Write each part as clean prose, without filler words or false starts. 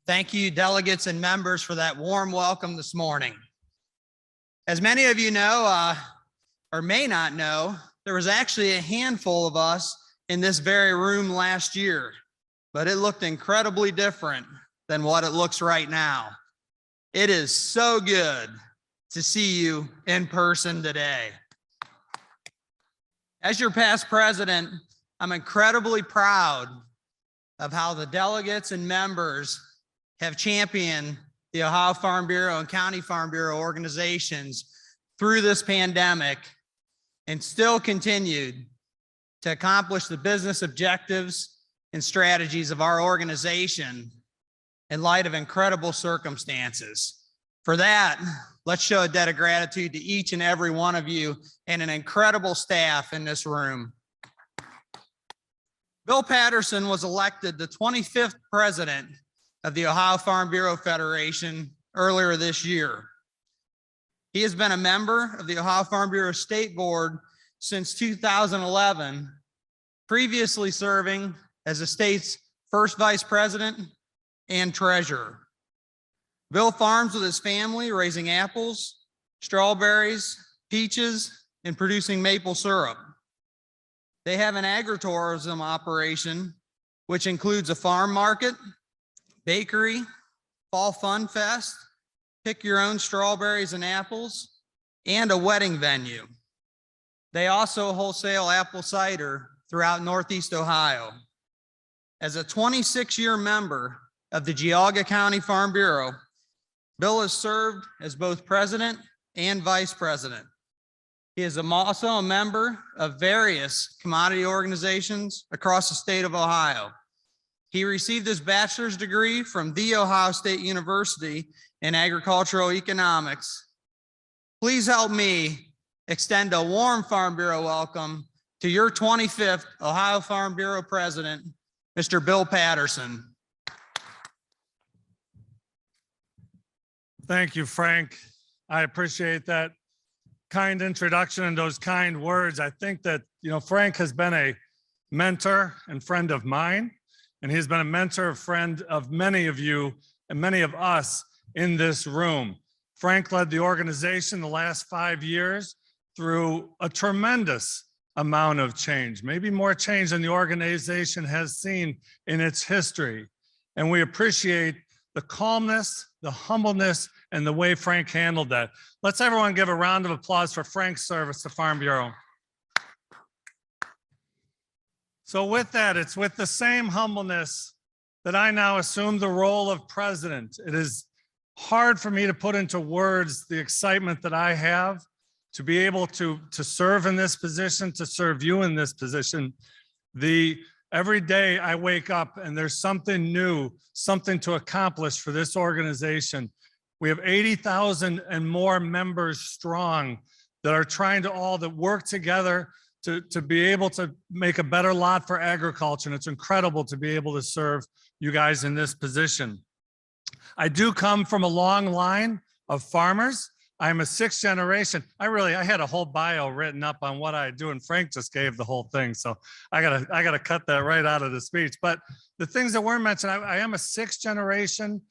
Thank you, delegates and members, for that warm welcome this morning. As many of you know, or may not know, there was actually a handful of us in this very room last year, but it looked incredibly different than what it looks right now. It is so good to see you in person today. As your past president, I'm incredibly proud of how the delegates and members have championed the Ohio Farm Bureau and County Farm Bureau organizations through this pandemic and still continued to accomplish the business objectives and strategies of our organization in light of incredible circumstances. For that, let's show a debt of gratitude to each and every one of you and an incredible staff in this room. Bill Patterson was elected the 25th president of the Ohio Farm Bureau Federation earlier this year. He has been a member of the Ohio Farm Bureau State Board since 2011, previously serving as the state's first vice president and treasurer. Bill farms with his family, raising apples, strawberries, peaches, and producing maple syrup. They have an agritourism operation, which includes a farm market, bakery, fall fun fest, pick your own strawberries and apples, and a wedding venue. They also wholesale apple cider throughout Northeast Ohio. As a 26-year member of the Geauga County Farm Bureau, Bill has served as both president and vice president. He is also a member of various commodity organizations across the state of Ohio. He received his bachelor's degree from The Ohio State University in agricultural economics. Please help me extend a warm Farm Bureau welcome to your 25th Ohio Farm Bureau president, Mr. Bill Patterson. Thank you, Frank. I appreciate that kind introduction and those kind words. I think that, Frank has been a mentor and friend of mine, and he's been a mentor, friend of many of you and many of us in this room. Frank led the organization the last 5 years through a tremendous amount of change, maybe more change than the organization has seen in its history. And we appreciate the calmness, the humbleness, and the way Frank handled that. Let's everyone give a round of applause for Frank's service to Farm Bureau. So with that, it's with the same humbleness that I now assume the role of president. It is hard for me to put into words the excitement that I have to be able to serve in this position, to serve you in this position. Every day I wake up and there's something new, something to accomplish for this organization. We have 80,000 and more members strong that are trying to all work together to be able to make a better lot for agriculture. And it's incredible to be able to serve you guys in this position. I do come from a long line of farmers. I'm a 6th generation. I had a whole bio written up on what I do, and Frank just gave the whole thing. So I gotta cut that right out of the speech. But the things that were mentioned, I am a 6th generation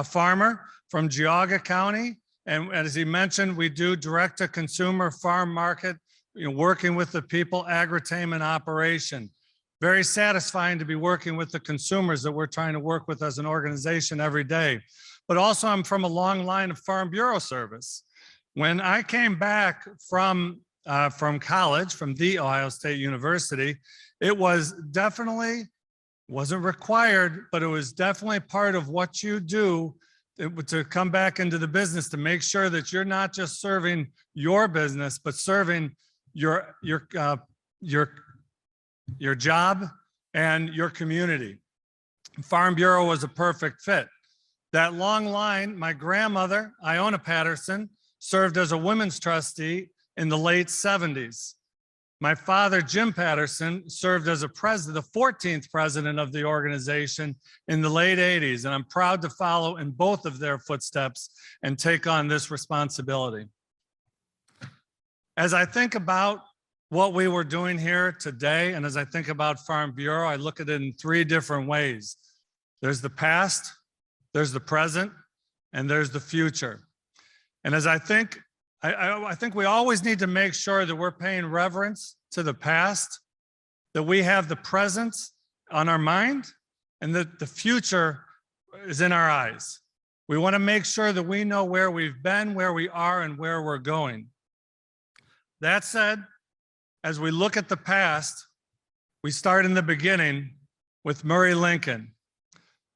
farmer from Geauga County. And as he mentioned, we do direct to consumer farm market, working with the people, agritainment operation. Very satisfying to be working with the consumers that we're trying to work with as an organization every day. But also I'm from a long line of Farm Bureau service. When I came back from college, from The Ohio State University, it was definitely, wasn't required, but it was definitely part of what you do to come back into the business, to make sure that you're not just serving your business, but serving your job and your community. Farm Bureau was a perfect fit. That long line, my grandmother, Iona Patterson, served as a women's trustee in the late 70s. My father, Jim Patterson, served as the 14th president of the organization in the late 80s, and I'm proud to follow in both of their footsteps and take on this responsibility. As I think about what we were doing here today, and as I think about Farm Bureau, I look at it in 3 different ways. There's the past, there's the present, and there's the future. And as I think we always need to make sure that we're paying reverence to the past, that we have the present on our mind, and that the future is in our eyes. We want to make sure that we know where we've been, where we are, and where we're going. That said, as we look at the past, we start in the beginning with Murray Lincoln.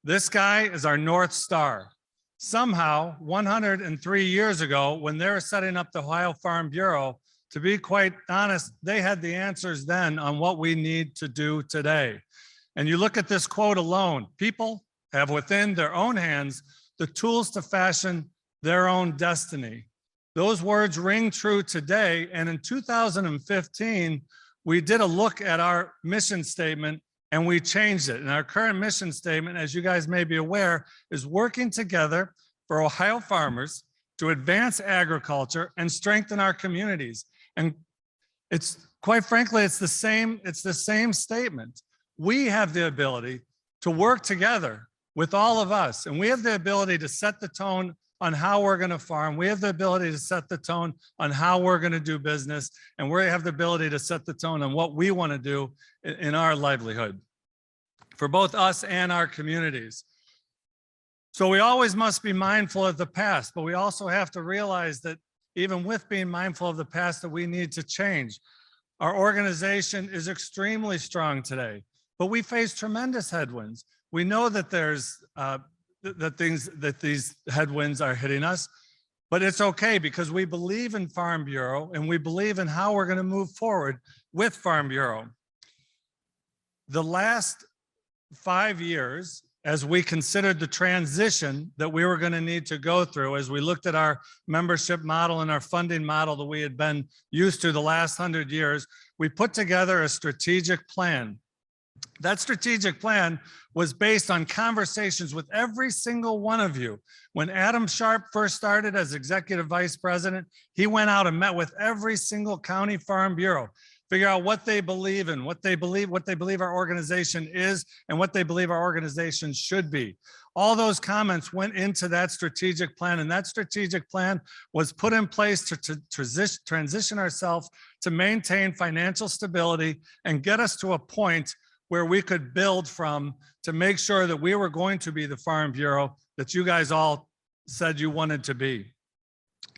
This guy is our North Star. Somehow, 103 years ago, when they were setting up the Ohio Farm Bureau, to be quite honest, they had the answers then on what we need to do today. And you look at this quote alone, people have within their own hands the tools to fashion their own destiny. Those words ring true today. And in 2015, we did a look at our mission statement and we changed it. And our current mission statement, as you guys may be aware, is working together for Ohio farmers to advance agriculture and strengthen our communities. And it's quite frankly, it's the same statement. We have the ability to work together with all of us, and we have the ability to set the tone on how we're going to farm. We have the ability to set the tone on how we're going to do business, and we have the ability to set the tone on what we want to do in our livelihood for both us and our communities. So we always must be mindful of the past, but we also have to realize that even with being mindful of the past, that we need to change. Our organization is extremely strong today, but we face tremendous headwinds. We know that there's that these headwinds are hitting us, but it's okay because we believe in Farm Bureau and we believe in how we're going to move forward with Farm Bureau. The last 5 years, as we considered the transition that we were going to need to go through, as we looked at our membership model and our funding model that we had been used to the last 100 years, we put together a strategic plan. That strategic plan was based on conversations with every single one of you. When Adam Sharp first started as executive vice president, he went out and met with every single county farm bureau, figure out what they believe in, what they believe our organization is, and what they believe our organization should be. All those comments went into that strategic plan, and that strategic plan was put in place to transition ourselves to maintain financial stability and get us to a point where we could build from to make sure that we were going to be the Farm Bureau that you guys all said you wanted to be.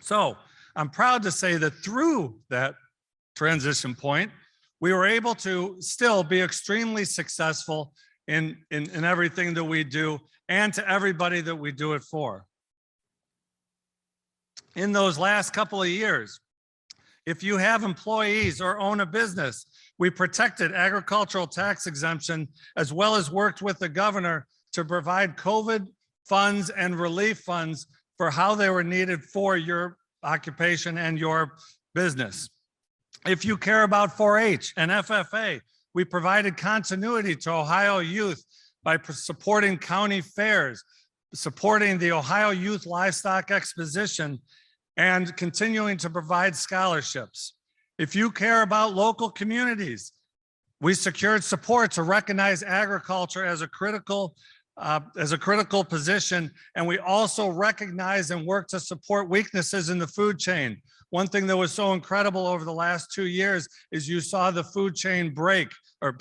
So I'm proud to say that through that transition point, we were able to still be extremely successful in everything that we do and to everybody that we do it for. In those last couple of years, if you have employees or own a business, we protected agricultural tax exemption as well as worked with the governor to provide COVID funds and relief funds for how they were needed for your occupation and your business. If you care about 4-H and FFA, we provided continuity to Ohio youth by supporting county fairs, supporting the Ohio Youth Livestock Exposition, and continuing to provide scholarships. If you care about local communities, we secured support to recognize agriculture as a critical position, and we also recognize and work to support weaknesses in the food chain. One thing that was so incredible over the last 2 years is you saw the food chain break, or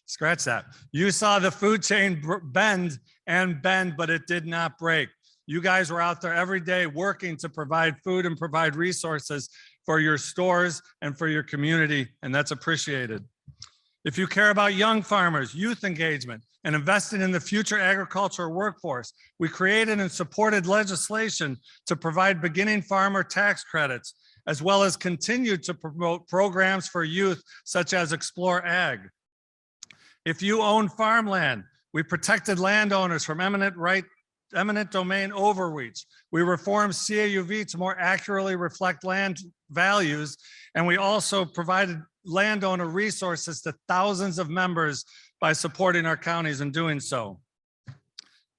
scratch that. You saw the food chain bend, but it did not break. You guys were out there every day working to provide food and provide resources for your stores and for your community, and that's appreciated. If you care about young farmers, youth engagement, and investing in the future agricultural workforce, we created and supported legislation to provide beginning farmer tax credits, as well as continued to promote programs for youth such as Explore Ag. If you own farmland, we protected landowners from eminent domain overreach. We reformed CAUV to more accurately reflect land values, and we also provided landowner resources to thousands of members by supporting our counties in doing so.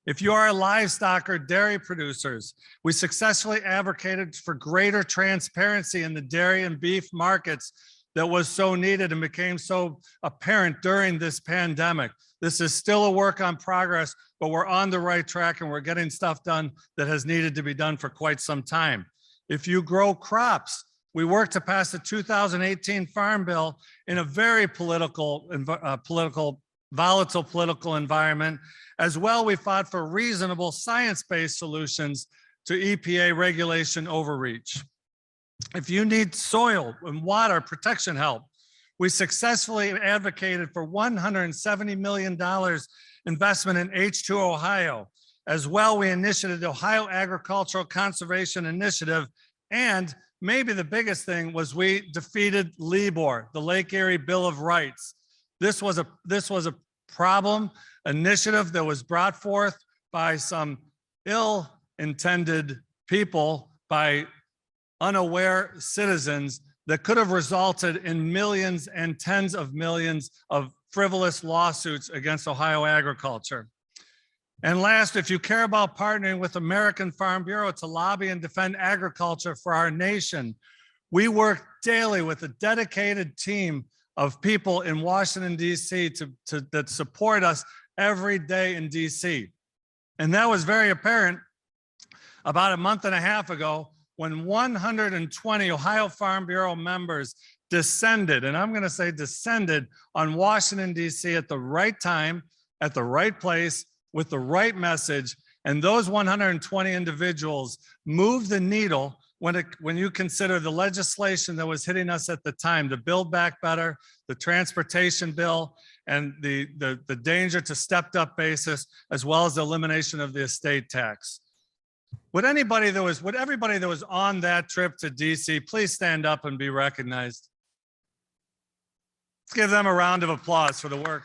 If you are a livestock or dairy producers, we successfully advocated for greater transparency in the dairy and beef markets that was so needed and became so apparent during this pandemic. This is still a work on progress, but we're on the right track and we're getting stuff done that has needed to be done for quite some time. If you grow crops, we worked to pass the 2018 Farm Bill in a very volatile political environment. As well, we fought for reasonable science-based solutions to EPA regulation overreach. If you need soil and water protection help, we successfully advocated for $170 million investment in H2 Ohio. As well, we initiated the Ohio Agricultural Conservation Initiative, and maybe the biggest thing was we defeated LEBOR, the Lake Erie Bill of Rights. This was a problem initiative that was brought forth by some ill-intended people, by unaware citizens, that could have resulted in millions and tens of millions of frivolous lawsuits against Ohio agriculture. And last, if you care about partnering with American Farm Bureau to lobby and defend agriculture for our nation, we work daily with a dedicated team of people in Washington, D.C. that support us every day in D.C. And that was very apparent about a month and a half ago when 120 Ohio Farm Bureau members descended, and I'm going to say descended, on Washington, D.C. at the right time, at the right place, with the right message. And those 120 individuals moved the needle when you consider the legislation that was hitting us at the time, the Build Back Better, the transportation bill, and the danger to stepped up basis, as well as the elimination of the estate tax. Would everybody that was on that trip to DC, please stand up and be recognized? Let's give them a round of applause for the work.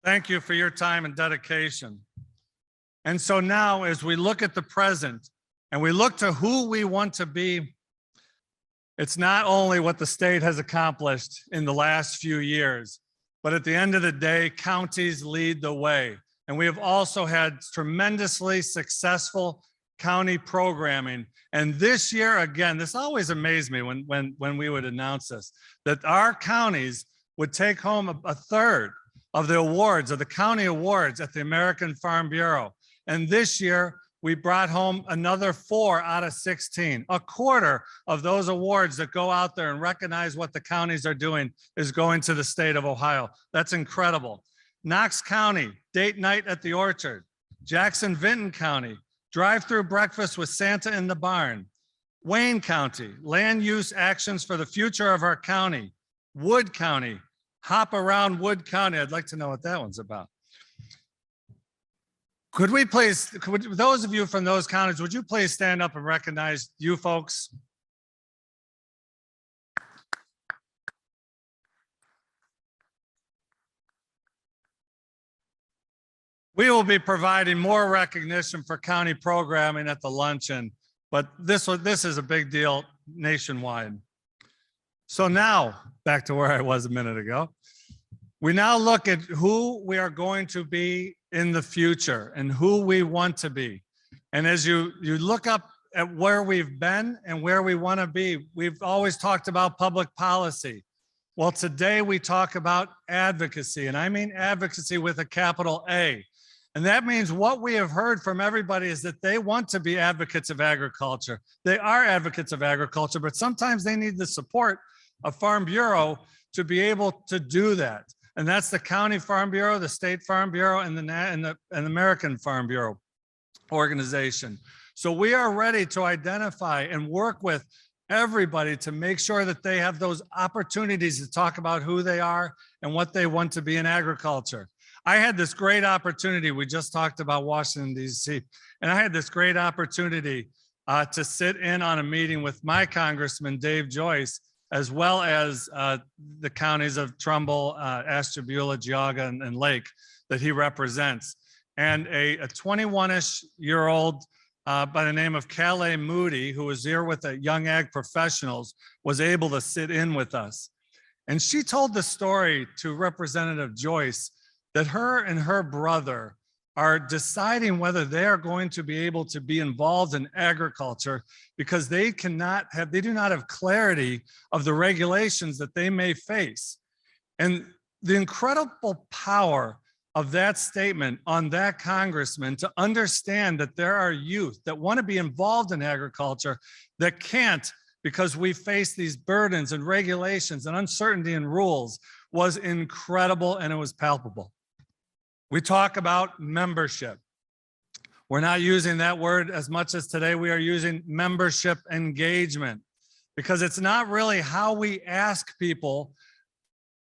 Thank you for your time and dedication. And so now, as we look at the present and we look to who we want to be, it's not only what the state has accomplished in the last few years, but at the end of the day, counties lead the way. And we have also had tremendously successful county programming. And this year, again, this always amazed me when we would announce this, that our counties would take home a third of the awards, of the county awards at the American Farm Bureau. And this year, we brought home another 4 out of 16. A quarter of those awards that go out there and recognize what the counties are doing is going to the state of Ohio. That's incredible. Knox County, date night at the orchard. Jackson-Vinton County, drive-through breakfast with Santa in the barn. Wayne County, land use actions for the future of our county. Wood County, hop around Wood County. I'd like to know what that one's about. Could those of you from those counties, would you please stand up and recognize you folks? We will be providing more recognition for county programming at the luncheon, but this is a big deal nationwide. So now, back to where I was a minute ago. We now look at who we are going to be in the future and who we want to be. And as you look up at where we've been and where we want to be, we've always talked about public policy. Well, today we talk about advocacy, and I mean advocacy with a capital A. And that means what we have heard from everybody is that they want to be advocates of agriculture. They are advocates of agriculture, but sometimes they need the support of Farm Bureau to be able to do that. And that's the County Farm Bureau, the State Farm Bureau, and the American Farm Bureau organization. So we are ready to identify and work with everybody to make sure that they have those opportunities to talk about who they are and what they want to be in agriculture. I had this great opportunity. We just talked about Washington, D.C., and I had this great opportunity to sit in on a meeting with my Congressman, Dave Joyce, as well as the counties of Trumbull, Ashtabula, Geauga, and Lake that he represents. And a 21-ish-year-old by the name of Calais Moody, who was here with the Young Ag Professionals, was able to sit in with us. And she told the story to Representative Joyce that her and her brother are deciding whether they are going to be able to be involved in agriculture because they do not have clarity of the regulations that they may face. And the incredible power of that statement on that congressman to understand that there are youth that want to be involved in agriculture that can't because we face these burdens and regulations and uncertainty and rules was incredible, and it was palpable. We talk about membership. We're not using that word as much as today. We are using membership engagement because it's not really how we ask people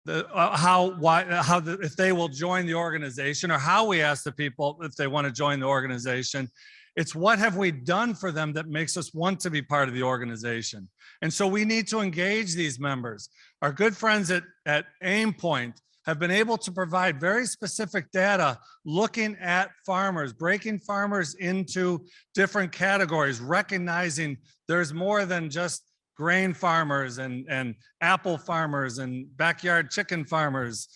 if they will join the organization or how we ask the people if they want to join the organization. It's what have we done for them that makes us want to be part of the organization. And so we need to engage these members. Our good friends at Aimpoint have been able to provide very specific data looking at farmers, breaking farmers into different categories, recognizing there's more than just grain farmers and apple farmers and backyard chicken farmers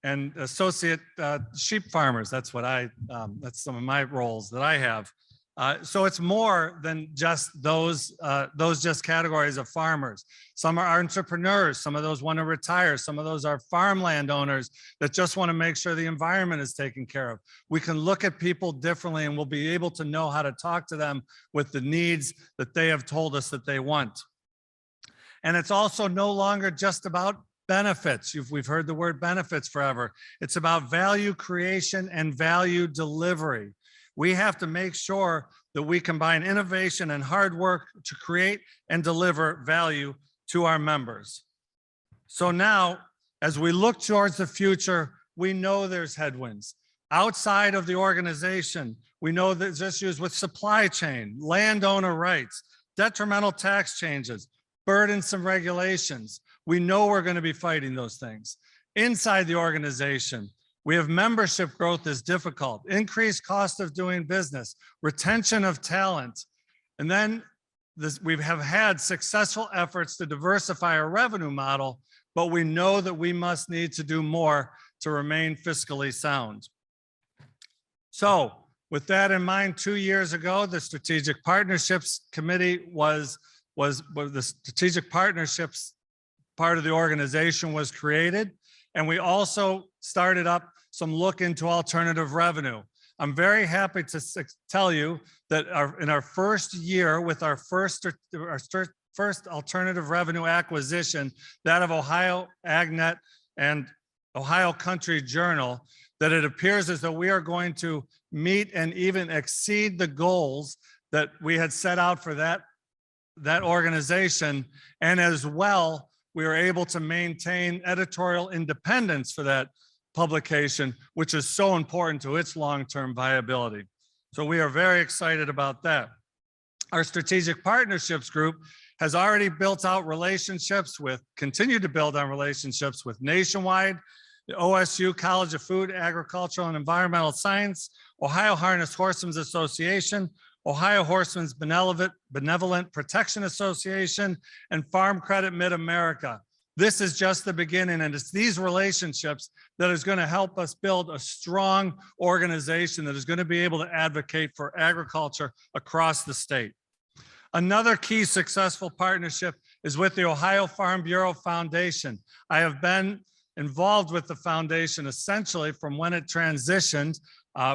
and associate sheep farmers. That's what that's some of my roles that I have. So it's more than just those just categories of farmers. Some are entrepreneurs. Some of those want to retire. Some of those are farmland owners that just want to make sure the environment is taken care of. We can look at people differently and we'll be able to know how to talk to them with the needs that they have told us that they want. And it's also no longer just about benefits. We've heard the word benefits forever. It's about value creation and value delivery. We have to make sure that we combine innovation and hard work to create and deliver value to our members. So now, as we look towards the future, we know there's headwinds. Outside of the organization, we know there's issues with supply chain, landowner rights, detrimental tax changes, burdensome regulations. We know we're going to be fighting those things. Inside the organization, we have membership growth is difficult, increased cost of doing business, retention of talent. And then we have had successful efforts to diversify our revenue model, but we know that we must need to do more to remain fiscally sound. So with that in mind, 2 years ago, the Strategic Partnerships Committee the Strategic Partnerships part of the organization was created. And we also started up some look into alternative revenue. I'm very happy to tell you that in our first year with our first alternative revenue acquisition, that of Ohio AgNet and Ohio Country Journal, that it appears as though we are going to meet and even exceed the goals that we had set out for that organization. And as well, we were able to maintain editorial independence for that publication, which is so important to its long-term viability. So we are very excited about that. Our strategic partnerships group has already built out relationships continue to build on relationships with Nationwide, the OSU College of Food, Agricultural, and Environmental Science, Ohio Harness Horsemen's Association, Ohio Horsemen's Benevolent Protection Association, and Farm Credit Mid-America. This is just the beginning, and it's these relationships that is going to help us build a strong organization that is going to be able to advocate for agriculture across the state. Another key successful partnership is with the Ohio Farm Bureau Foundation. I have been involved with the foundation essentially from when it transitioned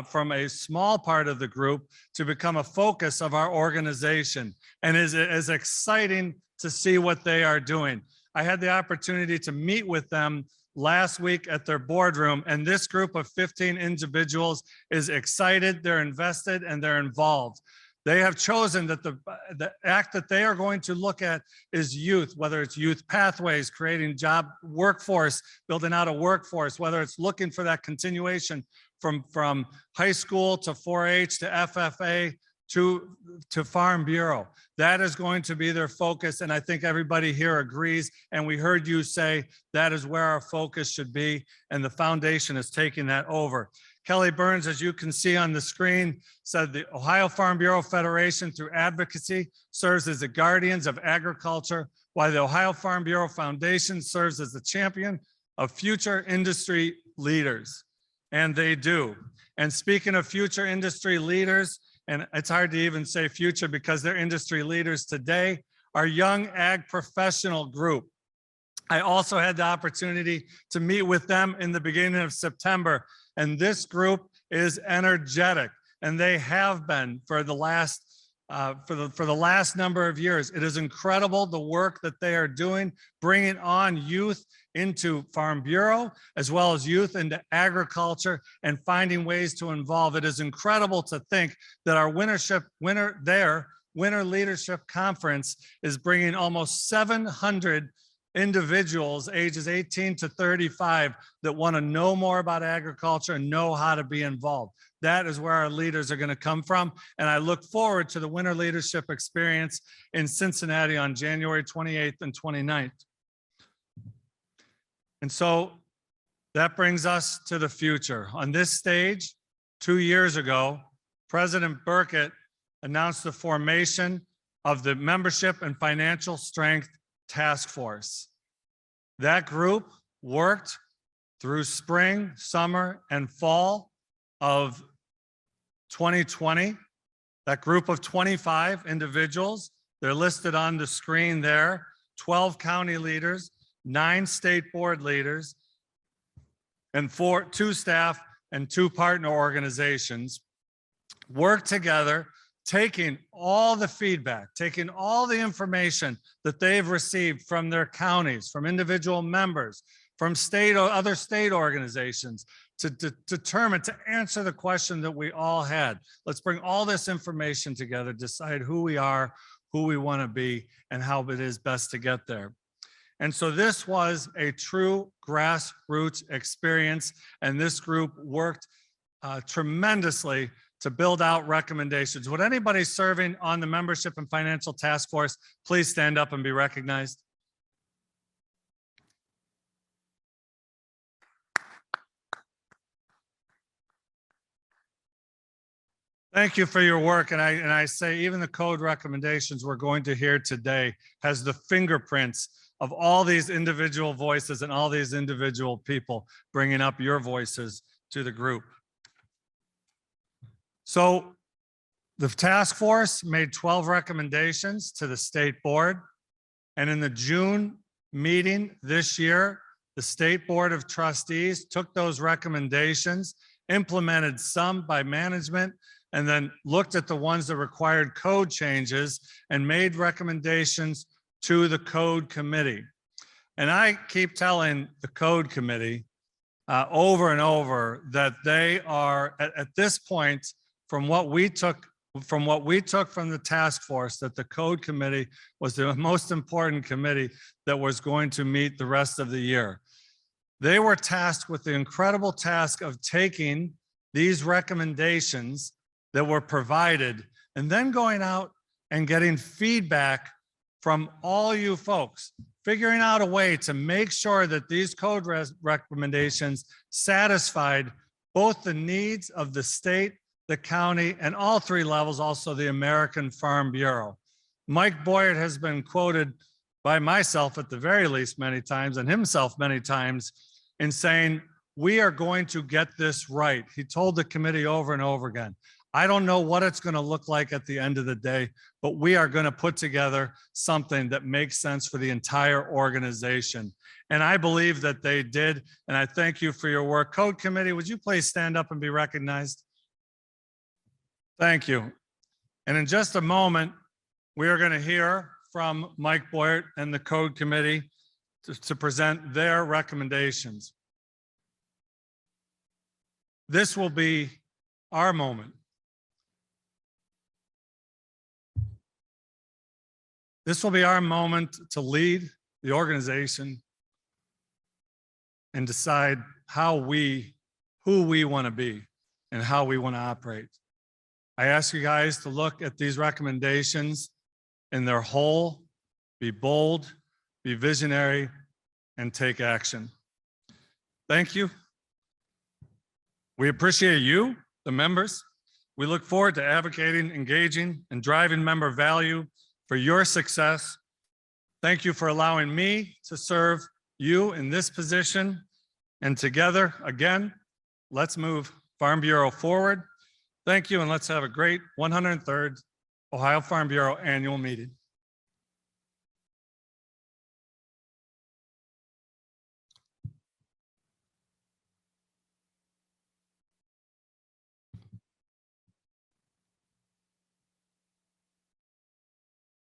from a small part of the group to become a focus of our organization, and it is exciting to see what they are doing. I had the opportunity to meet with them last week at their boardroom, and this group of 15 individuals is excited, they're invested, and they're involved. They have chosen that the act that they are going to look at is youth, whether it's youth pathways, creating job workforce, building out a workforce, whether it's looking for that continuation from high school to 4-H to FFA to Farm Bureau. That is going to be their focus, and I think everybody here agrees, and we heard you say that is where our focus should be, and the foundation is taking that over. Kelly Burns, as you can see on the screen, said the Ohio Farm Bureau Federation through advocacy serves as the guardians of agriculture, while the Ohio Farm Bureau Foundation serves as the champion of future industry leaders. and they do. And speaking of future industry leaders, and it's hard to even say future because they're industry leaders today, our young ag professional group. I also had the opportunity to meet with them in the beginning of September, and this group is energetic, and they have been for the last number of years. It is incredible the work that they are doing, bringing on youth into Farm Bureau, as well as youth into agriculture and finding ways to involve. It is incredible to think that our Winter Leadership Conference is bringing almost 700 individuals ages 18 to 35 that want to know more about agriculture and know how to be involved. That is where our leaders are going to come from. And I look forward to the Winter Leadership Experience in Cincinnati on January 28th and 29th. And so that brings us to the future. On this stage, 2 years ago, President Burkett announced the formation of the Membership and Financial Strength Task Force. That group worked through spring, summer, and fall of 2020. That group of 25 individuals, they're listed on the screen there, 12 county leaders, 9 state board leaders, and 2 staff and 2 partner organizations work together, taking all the feedback, taking all the information that they've received from their counties, from individual members, from other state organizations to determine, to answer the question that we all had. Let's bring all this information together, decide who we are, who we want to be, and how it is best to get there. And so this was a true grassroots experience, and this group worked tremendously to build out recommendations. Would anybody serving on the Membership and Financial Task Force please stand up and be recognized? Thank you for your work. And I say even the code recommendations we're going to hear today has the fingerprints of all these individual voices and all these individual people bringing up your voices to the group. So the task force made 12 recommendations to the state board. And in the June meeting this year, the State Board of Trustees took those recommendations, implemented some by management, and then looked at the ones that required code changes and made recommendations to the code committee. And I keep telling the code committee over and over that they are at this point, from what we took from the task force, that the code committee was the most important committee that was going to meet the rest of the year. They were tasked with the incredible task of taking these recommendations that were provided and then going out and getting feedback from all you folks, figuring out a way to make sure that these code recommendations satisfied both the needs of the state, the county, and all 3 levels, also the American Farm Bureau. Mike Boyert has been quoted by myself at the very least many times, and himself many times, in saying, we are going to get this right. He told the committee over and over again, I don't know what it's going to look like at the end of the day, but we are going to put together something that makes sense for the entire organization. And I believe that they did, and I thank you for your work. Code committee, would you please stand up and be recognized? Thank you. And in just a moment, we are going to hear from Mike Boyert and the code committee to present their recommendations. This will be our moment. This will be our moment to lead the organization and decide who we want to be and how we want to operate. I ask you guys to look at these recommendations in their whole, be bold, be visionary, and take action. Thank you. We appreciate you, the members. We look forward to advocating, engaging, and driving member value for your success. Thank you for allowing me to serve you in this position. And together, again, let's move Farm Bureau forward. Thank you, and let's have a great 103rd Ohio Farm Bureau Annual Meeting.